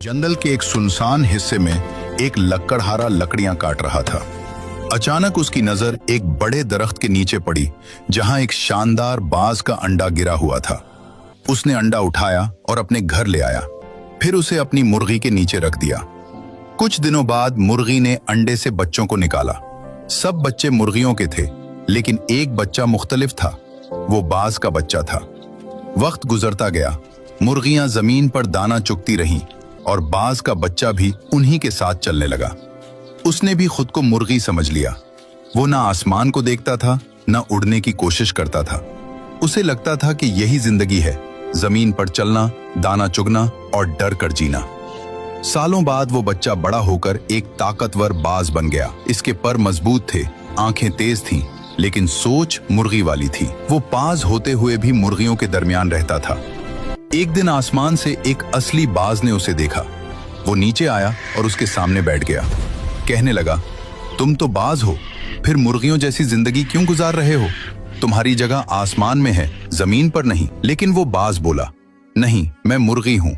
जंगल के एक सुनसान हिस्से में एक लकड़हारा लकड़ियां काट रहा था। अचानक उसकी नजर एक बड़े दरख्त के नीचे पड़ी जहां एक शानदार बाज का अंडा गिरा हुआ था। उसने अंडा उठाया और अपने घर ले आया, फिर उसे अपनी मुर्गी के नीचे रख दिया। कुछ दिनों बाद मुर्गी ने अंडे से बच्चों को निकाला। सब बच्चे मुर्गियों के थे, लेकिन एक बच्चा मुख्तलिफ था। वो बाज का बच्चा था। वक्त गुजरता गया, मुर्गियां जमीन पर दाना चुगती रहीं और बाज का बच्चा भी उन्हीं के साथ चलने लगा। उसने भी खुद को मुर्गी समझ लिया। वो ना आसमान को देखता था, ना उड़ने की कोशिश करता था। उसे लगता था कि यही जिंदगी है, जमीन पर चलना, दाना चुगना और डर कर जीना। सालों बाद वो बच्चा बड़ा होकर एक ताकतवर बाज बन गया। इसके पर मजबूत थे, आंखें तेज थीं, लेकिन सोच मुर्गी वाली थी। वो बाज होते हुए भी मुर्गियों के दरमियान रहता था। एक दिन आसमान से एक असली बाज ने उसे देखा। वो नीचे आया और उसके सामने बैठ गया। कहने लगा, तुम तो बाज हो, फिर मुर्गियों जैसी जिंदगी क्यों गुजार रहे हो? तुम्हारी जगह आसमान में है, जमीन पर नहीं। लेकिन वो बाज बोला, नहीं, मैं मुर्गी हूं।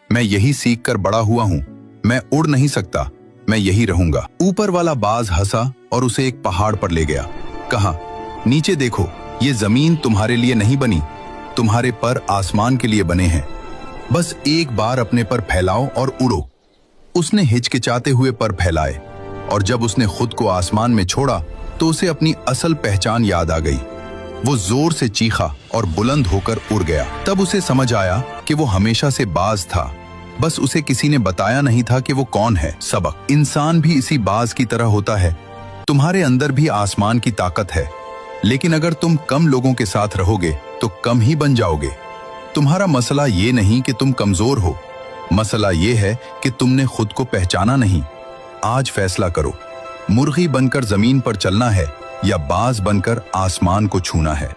मैं यही सीख कर बड़ा हुआ हूं। मैं उड़ नहीं सकता, मैं यही रहूंगा। ऊपर वाला बाज हंसा और उसे एक पहाड़ पर ले गया। कहा, नीचे देखो, ये जमीन तुम्हारे लिए नहीं बनी, तुम्हारे पर आसमान के लिए बने हैं। बस एक बार अपने पर फैलाओ और उड़ो। उसने हिचकिचाते हुए पर फैलाए, और जब उसने खुद को आसमान में छोड़ा तो उसे अपनी असल पहचान याद आ गई। वो जोर से चीखा और बुलंद होकर उड़ गया। तब उसे समझ आया कि वो हमेशा से बाज था, बस उसे किसी ने बताया नहीं था कि वो कौन है। सबक, इंसान भी इसी बाज की तरह होता है। तुम्हारे अंदर भी आसमान की ताकत है, लेकिन अगर तुम कम लोगों के साथ रहोगे तो कम ही बन जाओगे। तुम्हारा मसला ये नहीं कि तुम कमजोर हो, मसला ये है कि तुमने खुद को पहचाना नहीं। आज फैसला करो, मुर्गी बनकर जमीन पर चलना है या बाज बनकर आसमान को छूना है।